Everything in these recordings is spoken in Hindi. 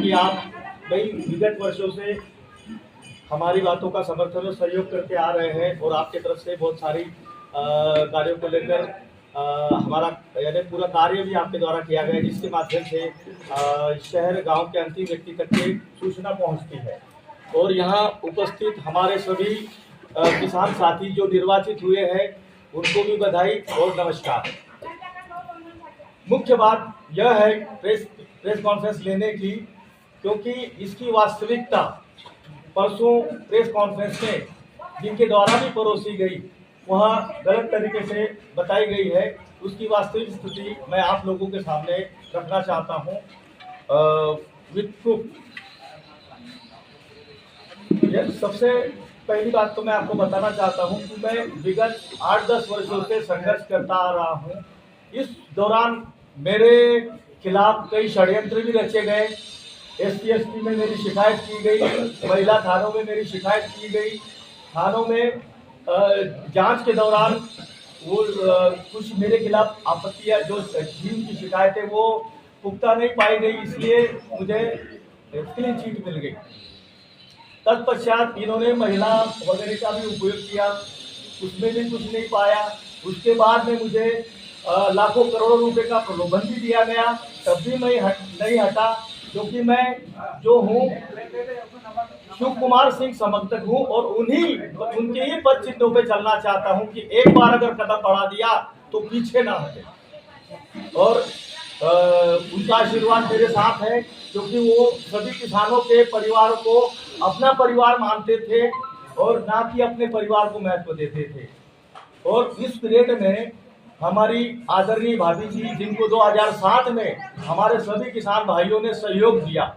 कि आप कई विगत वर्षों से हमारी बातों का समर्थन और सहयोग करते आ रहे हैं और आपके तरफ से बहुत सारी कार्यों को लेकर हमारा यानी पूरा कार्य भी आपके द्वारा किया गया, जिसके माध्यम से शहर गांव के अंतिम व्यक्ति तक की सूचना पहुंचती है। और यहाँ उपस्थित हमारे सभी किसान साथी जो निर्वाचित हुए हैं उनको भी बधाई और नमस्कार। मुख्य बात यह है प्रेस कॉन्फ्रेंस लेने की, क्योंकि इसकी वास्तविकता परसों प्रेस कॉन्फ्रेंस में जिनके द्वारा भी परोसी गई वहाँ गलत तरीके से बताई गई है। उसकी वास्तविक स्थिति मैं आप लोगों के सामने रखना चाहता हूँ विद प्रूफ। सबसे पहली बात तो मैं आपको बताना चाहता हूँ कि मैं विगत 8-10 वर्षों से संघर्ष करता आ रहा हूँ। इस दौरान मेरे खिलाफ कई षड्यंत्र भी रचे गए। SC/ST में मेरी शिकायत की गई, महिला थानों में मेरी शिकायत की गई। थानों में जांच के दौरान वो कुछ मेरे खिलाफ आपत्तियां जो थी की शिकायतें वो पुख्ता नहीं पाई गई, इसलिए मुझे क्लीन चिट मिल गई। तत्पश्चात इन्होंने महिला वगैरह का भी उपयोग किया, उसमें भी कुछ नहीं पाया। उसके बाद में मुझे लाखों करोड़ों रुपए का प्रलोभन भी दिया गया, तब भी मैं नहीं हटा, क्योंकि मैं जो हूँ शिव कुमार सिंह समर्थक हूँ और उनके ही पद चिन्हों पे चलना चाहता हूँ कि एक बार अगर कदम बढ़ा दिया तो पीछे ना हटे। और उनका आशीर्वाद मेरे साथ है, क्योंकि वो सभी किसानों के परिवार को अपना परिवार मानते थे और ना कि अपने परिवार को महत्व देते थे। और इस पीरियड में हमारी आदरणीय भाभी जी, जिनको 2007 में हमारे सभी किसान भाइयों ने सहयोग दिया,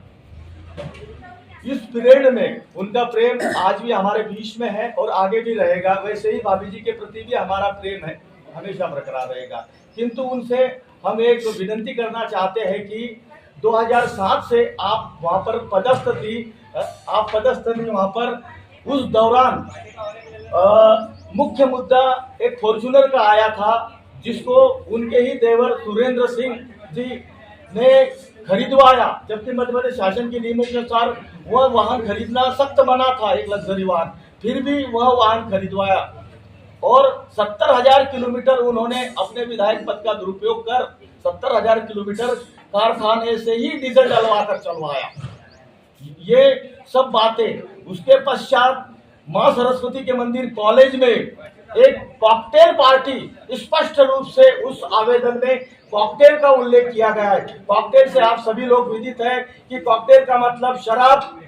इस पीरियड में उनका प्रेम आज भी हमारे बीच में है और आगे भी रहेगा। वैसे ही भाभी जी के प्रति भी हमारा प्रेम है, हमेशा बरकरार रहेगा। किंतु उनसे हम एक विनती करना चाहते हैं कि 2007 से आप वहाँ पर पदस्थ थी, आप पदस्थ थी वहाँ पर। उस दौरान मुख्य मुद्दा एक फॉर्च्यूनर का आया था, जिसको उनके ही देवर सुरेंद्र सिंह जी ने खरीदवाया, जबकि मध्य प्रदेश शासन के नियमों के अनुसार वह वाहन खरीदना सख्त मना था, एक लग्जरी वाहन, फिर भी वह वाहन खरीदवाया। और 70,000 किलोमीटर उन्होंने अपने विधायक पद का दुरुपयोग कर 70,000 किलोमीटर कारखाने से ही डीजल डलवा कर चलवाया। ये सब बातें। उसके पश्चात मां सरस्वती के मंदिर कॉलेज में एक कॉकटेल पार्टी, स्पष्ट रूप से उस आवेदन में कॉकटेल का उल्लेख किया गया है। कॉकटेल से आप सभी लोग विदित है कि कॉकटेल का मतलब शराब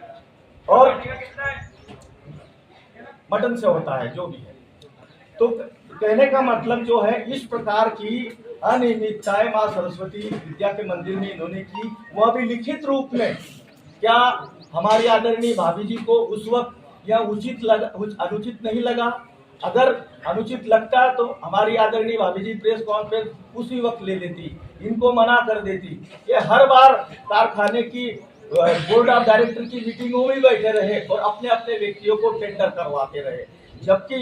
और मटन से होता है, जो भी है। तो कहने का मतलब जो है, इस प्रकार की अनियमितताएं मां सरस्वती विद्या के मंदिर में इन्होंने की, वह भी लिखित रूप में। क्या हमारी आदरणीय भाभी जी को उस वक्त यह अनुचित नहीं लगा? अगर अनुचित लगता तो हमारी आदरणीय भाभी जी प्रेस कॉन्फ्रेंस उसी वक्त ले लेती, इनको मना कर देती। ये हर बार कारखाने की बोर्ड ऑफ डायरेक्टर की मीटिंगों में बैठे रहे और अपने अपने व्यक्तियों को टेंडर करवाते रहे, जबकि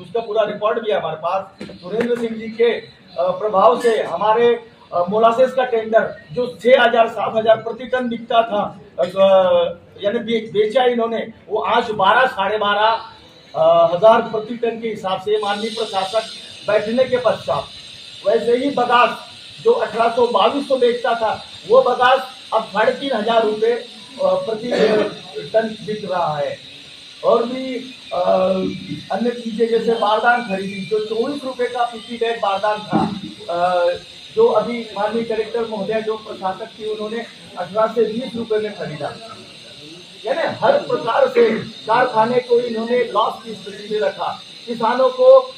उसका पूरा रिकॉर्ड भी है हमारे पास। सुरेंद्र सिंह जी के प्रभाव से हमारे मोलासेस का टेंडर जो 6,000-7,000 प्रति टन बिकता था, यानी बेचा इन्होंने, वो आज 12-12,500 प्रति टन के हिसाब से माननीय प्रशासक बैठने के पश्चात। वैसे ही बगास जो 1800-2200 बेचता था, वो बगास अब 3,500 रुपये प्रति टन बिक रहा है। और भी अन्य चीजें जैसे बारदान खरीदी, जो 24 रुपये का पीपी बैग बारदान था, जो अभी माननीय कलेक्टर महोदय जो प्रशासक थी, उन्होंने 18 से 20 रुपये में खरीदा। यानी हर प्रकार से कारखाने को इन्होंने लॉस की स्थिति में रखा। किसानों को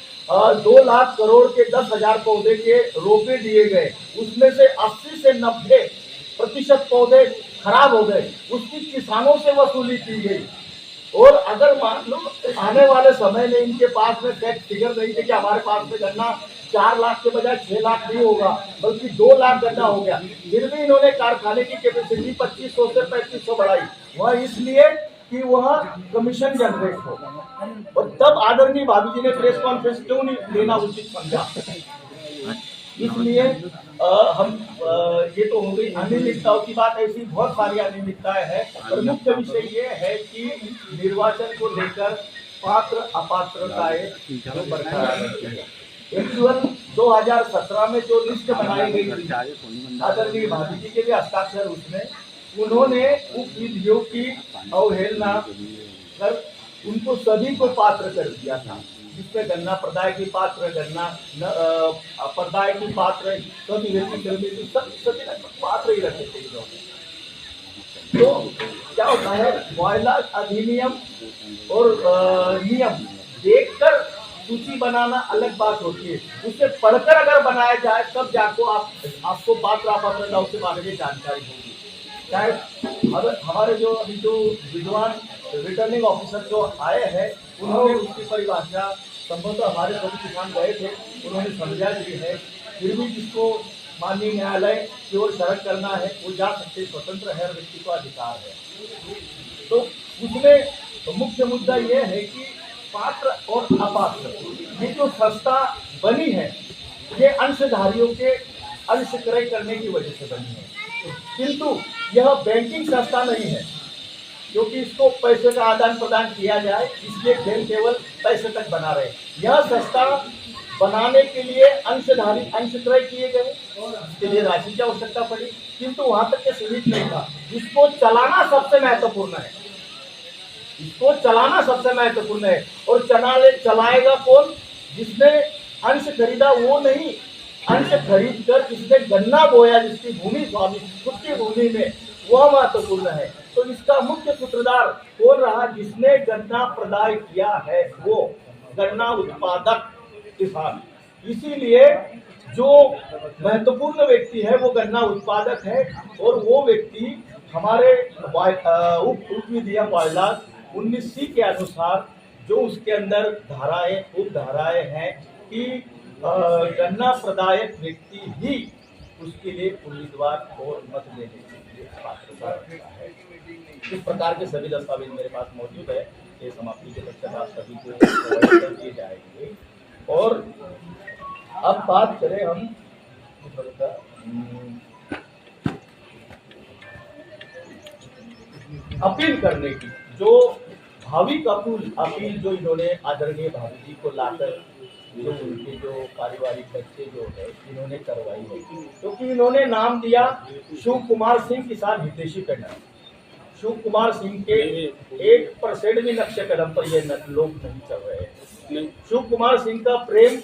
2 लाख करोड़ के 10,000 पौधे के रोपे दिए गए, उसमें से 80 से 90% पौधे खराब हो गए, उसकी किसानों से वसूली की गई। और अगर मान लो आने वाले समय में इनके पास में टैक्स फिगर नहीं थे कि हमारे पास में गन्ना 4 लाख के बजाय 6 लाख नहीं होगा, बल्कि 2 लाख गन्ना हो गया, फिर भी इन्होंने कारखाने की कैपेसिटी 2500 से 3500 बढ़ाई। वह इसलिए कि वह कमीशन जनरेट हो। और तब आदरणीय भाभी जी ने प्रेस कॉन्फ्रेंस क्यों नहीं लेना उचित समझा? इसलिए हम ये तो हो गई अनियमितताओं की बात। ऐसी बहुत सारी अनियमितताएं हैं, और मुख्य विषय ये है कि निर्वाचन को लेकर पात्र अपात्रताएं जो बरकरार रहती है। एक्चुअल 2017 में जो लिस्ट बनाई गई थी, आदरणीय भाभी जी के भी हस्ताक्षर उसमें, उन्होंने उप विधियों की अवहेलना कर उनको सभी को पात्र कर दिया था, जिसमें गन्ना प्रदाय की पात्र, गन्ना प्रदाय की पात्र, सभी व्यक्ति सभी पात्र ही रखे थे इन्होंने। तो क्या होता है, महिला अधिनियम और नियम देखकर सूची बनाना अलग बात होती है, उसे पढ़कर अगर बनाया जाए तब जाको आपको पात्र अपात्रताओं के बारे में जानकारी होगी। चाहे हमारे जो अभी जो विद्वान रिटर्निंग ऑफिसर जो आए हैं, उन्होंने उसकी परिभाषा संभवतः हमारे सभी किसान गए थे, उन्होंने समझा भी है। फिर भी जिसको माननीय न्यायालय की ओर शरण करना है वो जा सकते, स्वतंत्र है, व्यक्ति को अधिकार है। तो उसमें मुख्य मुद्दा ये है कि पात्र और अपात्र, ये जो संस्था बनी है ये अंशधारियों के अंश क्रय करने की वजह से बनी है, किंतु यह बैंकिंग संस्था नहीं है, क्योंकि इसको पैसे का आदान प्रदान किया जाए इसलिए बैंक केवल पैसे तक बना रहे। यह संस्था बनाने के लिए अंशधारी अंश क्रय किए गए, इसके लिए राशि की आवश्यकता पड़ी, किंतु वहां तक के सीमित नहीं था। इसको चलाना सबसे महत्वपूर्ण है, इसको चलाना सबसे महत्वपूर्ण है। और चलाएगा कौन? जिसने अंश खरीदा वो नहीं, अंश खरीद कर जिसने गन्ना बोया, जिसकी भूमि स्वामी खुद की भूमि में, वह महत्वपूर्ण है। तो इसका मुख्य सूत्रधार कौन रहा? जिसने गन्ना प्रदाय किया है वो गन्ना उत्पादक किसान। इसीलिए जो महत्वपूर्ण व्यक्ति है वो गन्ना उत्पादक है, और वो व्यक्ति हमारे उप विधियक बायलॉज 19C के अनुसार जो उसके अंदर धाराएं उप धाराएं हैं कि गन्ना प्रदायक व्यक्ति ही उसके लिए उम्मीदवार और मत देने के लिए पात्रता रखता है। इस प्रकार के सभी दस्तावेज मेरे पास मौजूद है। ये समाप्ति के पश्चात आप सभी को कर दिए जाएंगे। और अब बात करें हम अपील करने की, जो भाविक अपील जो इन्होंने आदरणीय भाभी जी को लाकर जो उनके जो पारिवारिक बच्चे जो है इन्होंने करवाई है, क्योंकि इन्होंने नाम दिया शिव कुमार सिंह किसान हितैषी पैनल। शिव कुमार सिंह के 1% भी नक्शे कदम पर ये लोग नहीं चल रहे हैं। शिव कुमार सिंह का प्रेम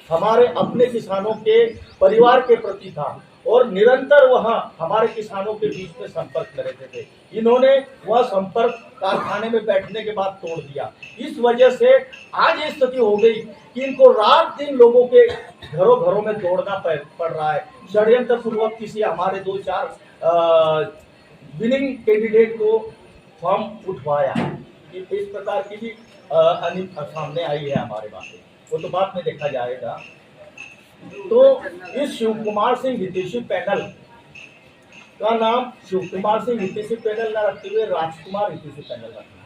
हमारे अपने किसानों के परिवार के प्रति था, और निरंतर वह हमारे किसानों के बीच में संपर्क में रहते थे। इन्होंने वह संपर्क कारखाने में बैठने के बाद तोड़ दिया। इस वजह से आज ये स्थिति हो गई कि इनको रात दिन लोगों के घरों में दौड़ना पड़ रहा है। षड्यंत्र पूर्वक किसी हमारे 2-4 विनिंग कैंडिडेट को फॉर्म उठवाया, इस प्रकार की भी सामने आई है हमारे बातें, वो तो बाद में देखा जाएगा। तो इस शिव कुमार सिंह हितैषी पैनल का नाम शिव कुमार सिंह हितैषी पैनल न रखते हुए राजकुमार हितैषी पैनल रखना,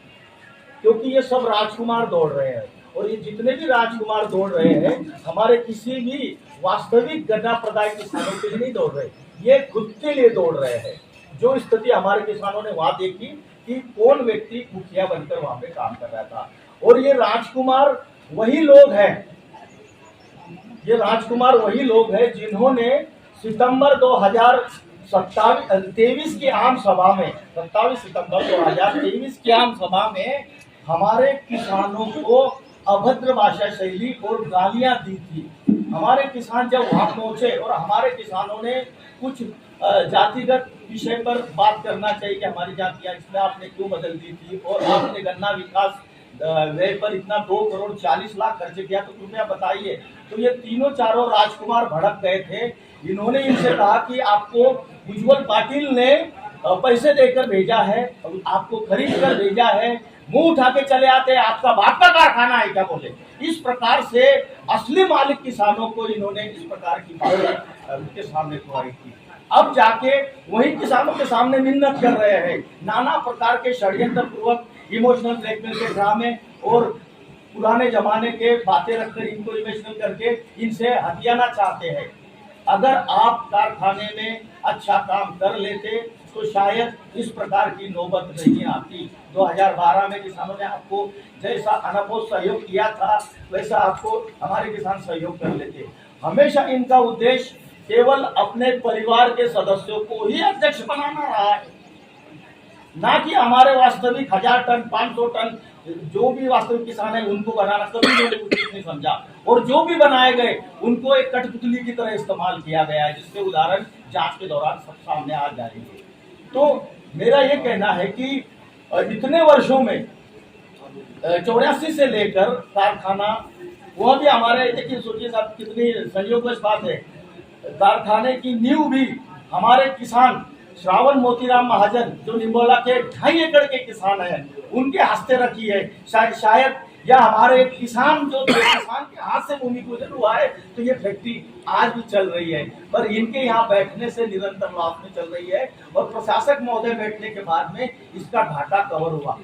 क्योंकि ये सब राजकुमार दौड़ रहे हैं, और ये जितने भी राजकुमार दौड़ रहे हैं हमारे किसी भी वास्तविक गन्ना प्रदाय किसानों के लिए नहीं दौड़ रहे, ये खुद के लिए दौड़ रहे हैं। जो स्थिति हमारे किसानों ने वहां देखी कि कौन व्यक्ति मुखिया बनकर वहां पे काम कर रहा था, और ये राजकुमार वही लोग हैं, ये राजकुमार वही लोग हैं जिन्होंने सितंबर 2023 की आम सभा में, 27 सितंबर 2023 की आम सभा में हमारे किसानों को अभद्र भाषा शैली और गालियां दी थी। हमारे किसान जब वहां पहुंचे और हमारे किसानों ने कुछ जातिगत विषय पर बात करना चाहिए कि हमारी जातियां इसमें आपने क्यों बदल दी थी, और आपने गन्ना विकास व्यय पर इतना 2 करोड़ 40 लाख खर्च किया, तो कृपया बताइए। तो ये तीनों चारों राजकुमार भड़क गए थे। इन्होंने इनसे कहा कि आपको उज्जवल पाटिल ने पैसे देकर भेजा है, आपको खरीद कर भेजा है, मुंह उठा के चले आते, आपका बाप का कारखाना है क्या बोले। इस प्रकार से असली मालिक किसानों को इन्होंने इस प्रकार की बातें उनके सामने खुआई थी। अब जाके वही किसानों के सामने मिन्नत कर रहे हैं, नाना प्रकार के षड्यंत्र पूर्वक इमोशनल ब्लैकमेल के ड्रामे और पुराने जमाने के बातें रखकर इनको इमोशनल करके इनसे हथियाना चाहते हैं। अगर आप कारखाने में अच्छा काम कर लेते तो शायद इस प्रकार की नौबत नहीं आती। 2012 में किसानों ने आपको जैसा अनपोष सहयोग किया था वैसा आपको हमारे किसान सहयोग कर लेते। हमेशा इनका उद्देश्य केवल अपने परिवार के सदस्यों को ही अध्यक्ष बनाना रहा है, ना कि हमारे वास्तविक 1000 टन 500 टन जो भी वास्तविक किसान है उनको बनाना कभी उन्होंने उचित नहीं समझा। और जो भी बनाए गए उनको एक कठपुतली की तरह इस्तेमाल किया गया है, जिसके उदाहरण जांच के दौरान सब सामने आ जाएंगे। तो मेरा ये कहना है कि इतने वर्षों में 84 से लेकर कारखाना, वह भी हमारे, देखिए सोचिए साहब कितनी संयोगवश बात है, कारखाने की नींव भी हमारे किसान श्रावण मोतीराम महाजन जो निम्बोला के 2.5 एकड़ के किसान हैं उनके हस्ते रखी है। शायद या हमारे किसान जो किसान के हाथ से भूमि पूजन हुआ है तो ये फैक्ट्री आज भी चल रही है, पर इनके यहाँ बैठने से निरंतर लॉस में चल रही है। और प्रशासक महोदय बैठने के बाद में इसका घाटा कवर हुआ।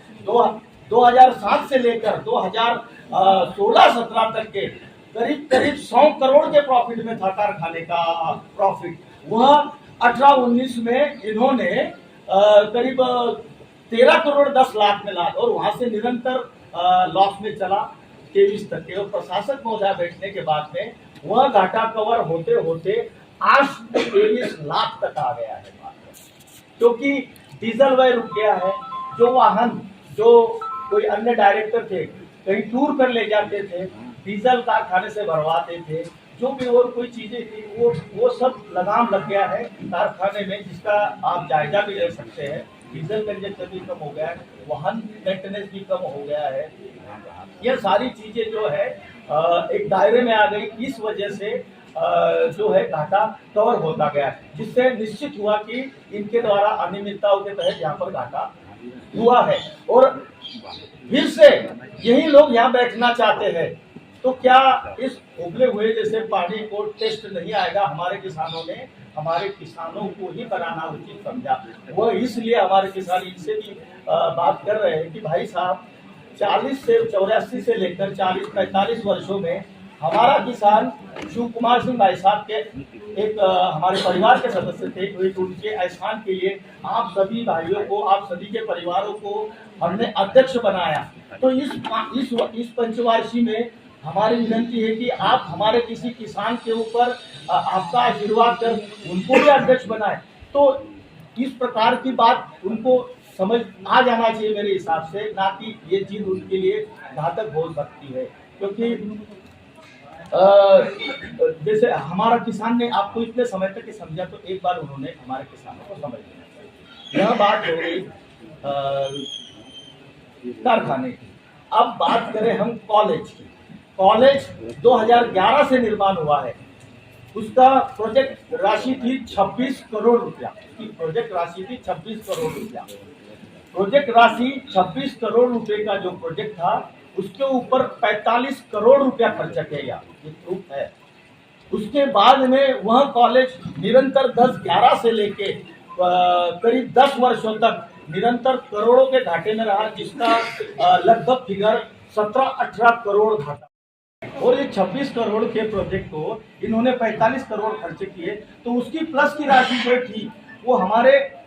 2007 से लेकर 2016-17 तक के करीब 100 करोड़ के प्रॉफिट में था कारखाने का प्रॉफिट। वह 18-19 में इन्होंने करीब 13 करोड़ 10 लाख में ला, और वहां से निरंतर लॉस में चला 23 तक के। और प्रशासक महोदय बैठने के बाद में वह घाटा कवर होते होते आज 23 लाख तक आ गया है, क्योंकि डीजल व्यय रुक गया है। जो वाहन जो कोई अन्य डायरेक्टर थे कहीं टूर कर ले जाते थे, डीजल कारखाने से भरवाते थे, जो भी और कोई चीजें थी वो सब लगाम लग गया है कारखाने में, जिसका आप जायजा भी ले सकते हैं। डीजल कंजप्शन भी कम हो गया है, वाहन मेंटेनेंस भी कम हो गया है। ये सारी चीजें जो है एक दायरे में आ गई, इस वजह से जो है घाटा कवर होता गया, जिससे निश्चित हुआ कि इनके द्वारा अनियमितताओं के तहत यहाँ पर घाटा हुआ है। और फिर से यही लोग यहाँ बैठना चाहते हैं, तो क्या इस उबले हुए जैसे पानी को टेस्ट नहीं आएगा? हमारे किसानों ने हमारे किसानों को ही बनाना उचित समझा। वो इसलिए हमारे किसान इनसे भी बात कर रहे हैं कि भाई साहब 84 से लेकर 40-45 वर्षों में हमारा किसान शिव कुमार सिंह भाई साहब के एक हमारे परिवार के सदस्य थे, तो उनके एहसान के लिए आप सभी भाइयों को, आप सभी के परिवारों को हमने अध्यक्ष बनाया। तो इस पंचवार्षिक में हमारी विनती है कि आप हमारे किसी किसान के ऊपर आपका आशीर्वाद कर उनको भी अध्यक्ष बनाए। तो इस प्रकार की बात उनको समझ आ जाना चाहिए मेरे हिसाब से, ना कि ये चीज उनके लिए घातक हो सकती है। क्योंकि जैसे हमारा किसान ने आपको इतने समय तक समझा, तो एक बार उन्होंने हमारे किसानों को समझ लिया। यह बात हो गई कारखाने की। अब बात करें हम कॉलेज की। कॉलेज 2011 से निर्माण हुआ है। उसका प्रोजेक्ट राशि थी 26 करोड़ रुपया। प्रोजेक्ट राशि थी 26 करोड़ रुपया। प्रोजेक्ट राशि 26 करोड़ रुपए का जो प्रोजेक्ट था, उसके ऊपर 45 करोड़ रुपया खर्चा किया गया, ये प्रूफ है। उसके बाद में वह कॉलेज निरंतर 10-11 से लेके करीब 10 वर्षों तक निरंतर करोड़ों के घाटे में रहा, जिसका लगभग फिगर 17-18 करोड़ घाटा। और ये 26 करोड़ के प्रोजेक्ट को इन्होंने 45 करोड़ खर्च किए, तो उसकी प्लस की राशि जो थी वो हमारे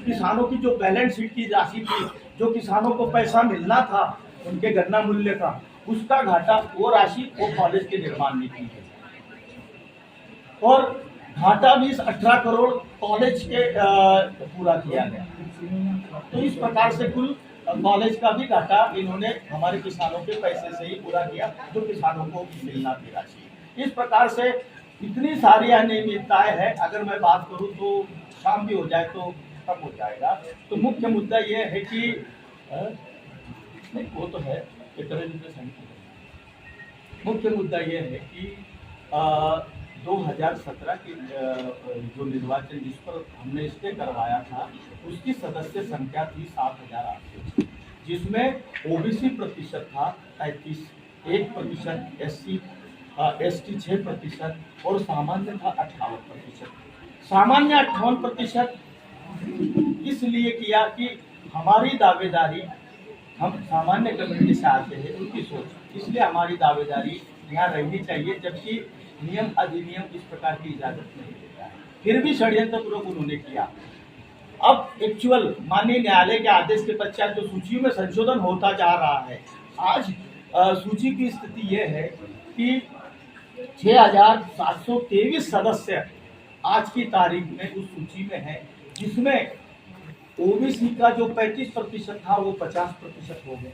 किसानों की जो बैलेंस शीट की राशि थी, जो किसानों को पैसा मिलना था उनके गन्ना मूल्य का, उसका घाटा, वो राशि वो कॉलेज के निर्माण में की है। और घाटा भी 18 करोड़ कॉलेज के पूरा किया गया। तो इस प्रकार से कुल कॉलेज का भी घाटा इन्होंने हमारे किसानों के पैसे से ही पूरा किया, जो किसानों को मिलना थी राशि। इस प्रकार से इतनी सारी अनियमितताएं हैं, अगर मैं बात करूं तो शाम भी हो जाए तो खत्म हो जाएगा। तो मुख्य मुद्दा ये है कि नहीं वो तो है, मुख्य मुद्दा ये है कि 2017 की जो निर्वाचन जिस पर हमने स्टे करवाया था, उसकी सदस्य संख्या थी 7,800, जिसमें ओबीसी प्रतिशत था 33, 1%, एसटी 6% और सामान्य था 58%। सामान्य 58% इसलिए किया कि हमारी दावेदारी, हम सामान्य कम्युनिटी से आते हैं, उनकी सोच, इसलिए हमारी दावेदारी यहाँ रहनी चाहिए। जबकि नियम अधिनियम इस प्रकार की इजाजत नहीं देता है, फिर भी षड्यंत्रपूर्वक उन्होंने किया। अब एक्चुअल माननीय न्यायालय के आदेश के पश्चात जो सूची में संशोधन होता जा रहा है, आज सूची की स्थिति यह है कि 6,723 सदस्य आज की तारीख में उस सूची में है, जिसमें ओबीसी का जो 35% था वो 50% हो गया,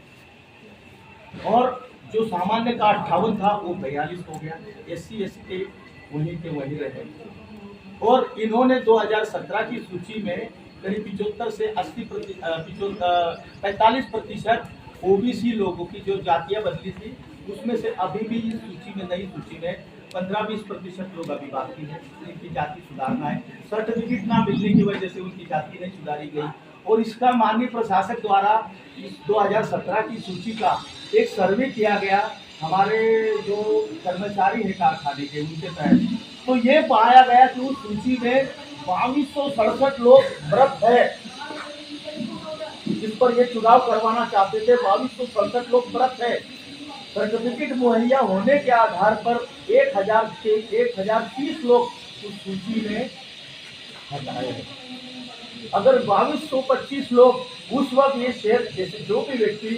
और जो सामान्य का 58 था वो 42 हो गया, SC ST के वही रहे। और इन्होंने 2017 की सूची में करीब 75 से 45% ओबीसी लोगों की जो जातियां बदली थी, उसमें से अभी भी इस सूची में, नई सूची में 15-20% लोग अभी बाकी हैं जिनकी जाति सुधारना है। सर्टिफिकेट ना मिलने की वजह से उनकी जाति नहीं सुधारी गई, और इसका माननीय प्रशासक द्वारा इस 2017 की सूची का एक सर्वे किया गया हमारे जो कर्मचारी है कारखाने के, उनके तहत, तो ये पाया गया कि उस सूची में 2267 लोग मृत है, जिस पर ये चुनाव करवाना चाहते थे। 2267 लोग मृत है। सर्टिफिकेट मुहैया होने के आधार पर 1030 लोग उस सूची में हटाए हैं। अगर 2225 लोग उस वक्त ये शेयर, जैसे जो भी व्यक्ति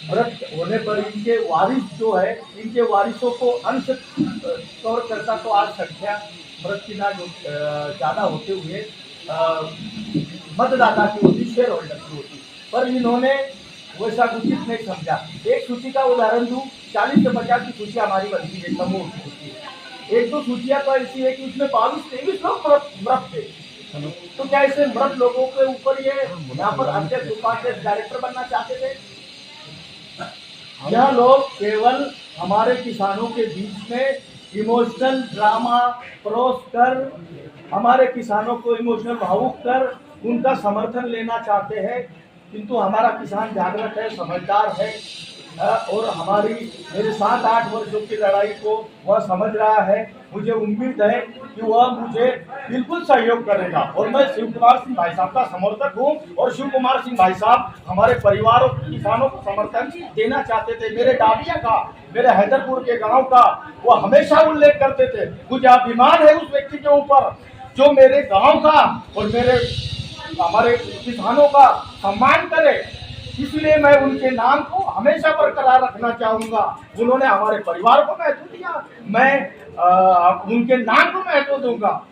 मृत होने पर इनके वारिस जो है, इनके वारिसों को अंश कवर करता, तो आज संख्या मृत की ना ज़्यादा होते हुए मतदाता की होती, शेयर होल्डर की होती, पर इन्होंने वैसा उचित नहीं समझा। एक सूची का उदाहरण दूं, 40 से 50 की सूची हमारी बनती है, समूह की होती है। एक दो सूचियां तो ऐसी है कि उसमें 22-23 लोग मृत थे, तो क्या ऐसे मृत लोगों के ऊपर ये यहाँ पर अध्यक्ष, उपाध्यक्ष, डायरेक्टर बनना चाहते थे? यह लोग केवल हमारे किसानों के बीच में इमोशनल ड्रामा परोस कर, हमारे किसानों को इमोशनल भावुक कर उनका समर्थन लेना चाहते हैं, किंतु हमारा किसान जागृत है, समझदार है, और हमारी मेरे 7-8 वर्षों की लड़ाई को वह समझ रहा है। मुझे उम्मीद है कि वह मुझे बिल्कुल सहयोग करेगा, और मैं शिव कुमार सिंह भाई साहब का समर्थक हूं, और शिव कुमार सिंह भाई साहब हमारे परिवार और किसानों को समर्थन देना चाहते थे। मेरे डाबिया का, मेरे हैदरपुर के गांव का वो हमेशा उल्लेख करते थे। मुझे अभिमान है उस व्यक्ति के ऊपर जो मेरे गाँव का और हमारे किसानों का सम्मान करे, इसलिए मैं उनके नाम को हमेशा बरकरार रखना चाहूंगा। उन्होंने हमारे परिवार को महत्व दिया, मैं उनके नाम को महत्व दूंगा।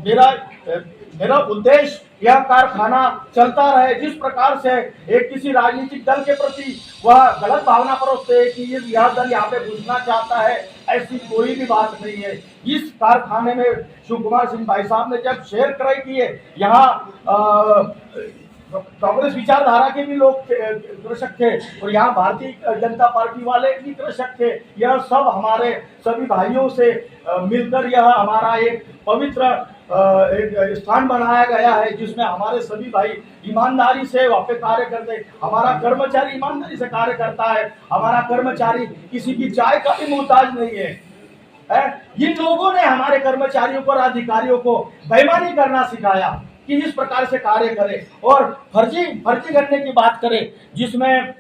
मेरा उद्देश्य यह कारखाना चलता रहे। जिस प्रकार से एक किसी राजनीतिक दल के प्रति वह गलत भावना परोसते हैं कि यह दल यहाँ पे घुसना चाहता है, ऐसी कोई भी बात नहीं है। इस कारखाने में शिव कुमार सिंह भाई साहब ने जब शेयर क्रय किए, यहाँ कांग्रेस विचारधारा के भी लोग कृषक थे, और यहाँ भारतीय जनता पार्टी वाले भी कृषक थे। यह सब हमारे सभी भाइयों से मिलकर यह हमारा एक पवित्र एक स्थान बनाया गया है, जिसमें हमारे सभी भाई ईमानदारी से वहाँ पे कार्य करते हैं। हमारा कर्मचारी ईमानदारी से कार्य करता है। हमारा कर्मचारी किसी की चाय का भी मोहताज नहीं है। इन लोगों ने हमारे कर्मचारियों पर, अधिकारियों को बेईमानी करना सिखाया कि इस प्रकार से कार्य करें, और फर्जी करने की बात करें, जिसमें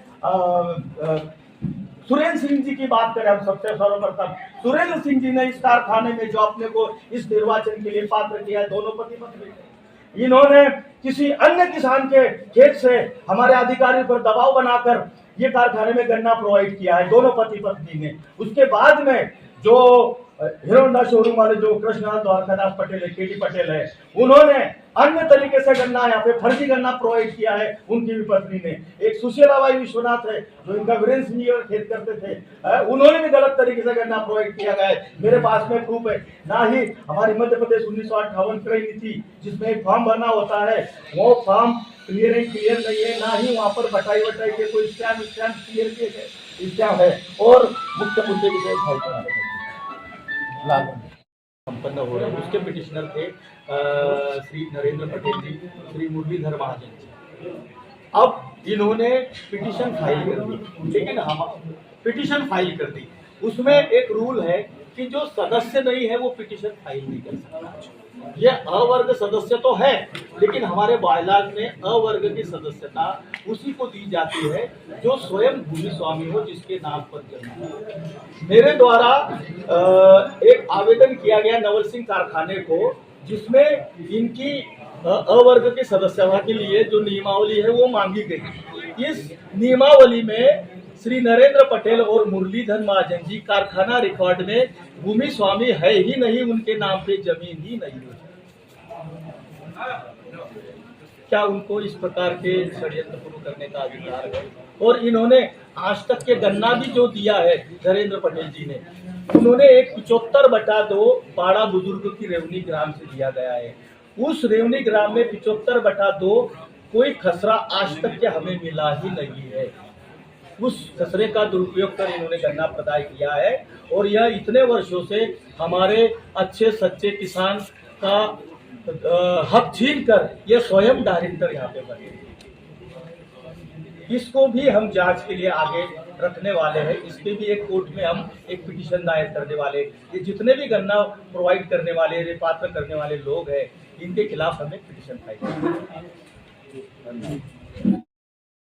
सुरेंद्र सिंह जी की बात करें। हम सबसे सर्वप्रथम सुरेंद्र सिंह जी ने इस कारखाने में जो अपने को इस निर्वाचन के लिए पात्र किया, दोनों पति पत्नी, इन्होंने किसी अन्य किसान के खेत से हमारे अधिकारियों पर दबाव बनाकर ये कारखाने में गन्ना प्रोवाइड किया है, दोनों पति पत्नी ने। उसके बाद में जो हीरो होंडा शोरूम वाले जो कृष्णनाथ द्वारकादास पटेल है, केटी पटेल है, उन्होंने अन्य तरीके से गन्ना यहाँ पे फर्जी गन्ना प्रोवाइड किया है उनकी भी पत्नी ने। एक सुशीलाबाई विश्वनाथ है जो इनका वीरेंद्र सिंह खेत करते थे, उन्होंने भी गलत तरीके से गन्ना प्रोवाइड किया गया है। मेरे पास में प्रूफ है। ना ही हमारी मध्य प्रदेश 1958 क्रय नीति जिसमें एक फॉर्म भरना होता है, वो फॉर्म क्लियर नहीं है, ना ही वहाँ पर बटाई के कोई स्टैम्प क्लियर किए गए स्टैम्प है। और मुख्य मुद्दे की संपन्न हो रहे हैं, उसके पिटिशनर थे श्री नरेंद्र पटेल जी, श्री मुरलीधर महाजन जी। अब इन्होंने पिटिशन फाइल कर दी, लेकिन हम पिटिशन फाइल कर दी, उसमें एक रूल है कि जो सदस्य नहीं है वो पिटीशन फाइल नहीं कर सकता। ये अवर्ग सदस्य तो है, लेकिन हमारे बायलॉज में अवर्ग की सदस्यता उसी को दी जाती है जो स्वयं भूमि स्वामी हो, जिसके नाम पर जमीन है। मेरे द्वारा एक आवेदन किया गया नवल सिंह कारखाने को, जिसमें इनकी अवर्ग की सदस्यता के लिए जो नियमावली है वो मांगी गई। इस नियमावली में श्री नरेंद्र पटेल और मुरलीधर महाजन जी कारखाना रिकॉर्ड में भूमि स्वामी है ही नहीं, उनके नाम पे जमीन ही नहीं है। क्या उनको इस प्रकार के षड्यंत्र पूर्ण करने का अधिकार है? और इन्होंने आज तक के गन्ना भी जो दिया है नरेंद्र पटेल जी ने, उन्होंने एक 75/2 पाड़ा बुजुर्ग की रेवनी ग्राम से दिया गया है। उस रेवनी ग्राम में 75/2 कोई खसरा आज तक के हमें मिला ही नहीं है। उस खसरे का दुरुपयोग कर इन्होंने गन्ना प्रदाय किया है, और यह इतने वर्षों से हमारे अच्छे सच्चे किसान का हक छीन कर यह स्वयं डायरेक्टर यहाँ पे बने। इसको भी हम जांच के लिए आगे रखने वाले हैं। इसके भी एक कोर्ट में हम एक पिटीशन दायर करने वाले। ये जितने भी गन्ना प्रोवाइड करने वाले, पात्र करने वाले लोग हैं, इनके खिलाफ हमें पिटीशन फाइल करना।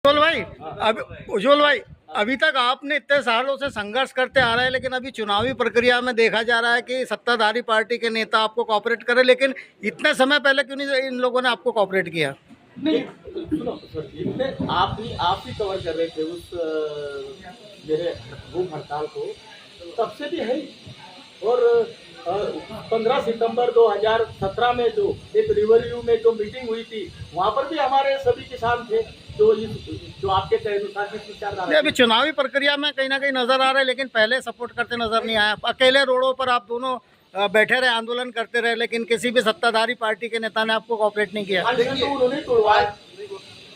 उज्ज्वल भाई, अभी तक आपने इतने सालों से संघर्ष करते आ रहे हैं, लेकिन अभी चुनावी प्रक्रिया में देखा जा रहा है कि सत्ताधारी पार्टी के नेता आपको कोऑपरेट करे, लेकिन इतने समय पहले क्यों नहीं इन लोगों ने आपको कोऑपरेट किया? नहीं, सुनो सर, इतने आप ही कवर कर रहे थे उस मेरे भूख हड़ताल को, तब से भी है ही। और 15 सितंबर 2017 में जो एक रिवरव्यू में जो मीटिंग हुई थी, वहाँ पर भी हमारे सभी किसान थे जो आपके अनुसार की विचारधारा। अभी चुनावी प्रक्रिया में कहीं ना कहीं नजर आ रहे हैं, लेकिन पहले सपोर्ट करते नजर नहीं आया। अकेले रोडों पर आप दोनों बैठे रहे, आंदोलन करते रहे, लेकिन किसी भी सत्ताधारी पार्टी के नेता ने आपको कोऑपरेट नहीं किया।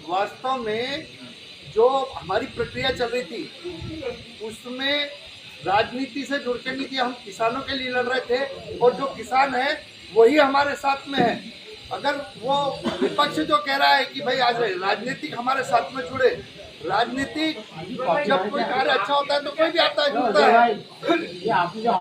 वास्तव में जो हमारी प्रक्रिया चल रही थी उसमें राजनीति से जुड़ के नहीं थी। हम किसानों के लिए लड़ रहे थे, और जो किसान है वही हमारे साथ में है। अगर वो विपक्ष जो कह रहा है कि भाई आज राजनीतिक हमारे साथ में जुड़े, राजनीतिक जब कोई कार्य अच्छा होता है तो कोई भी आता है, जुड़ता है।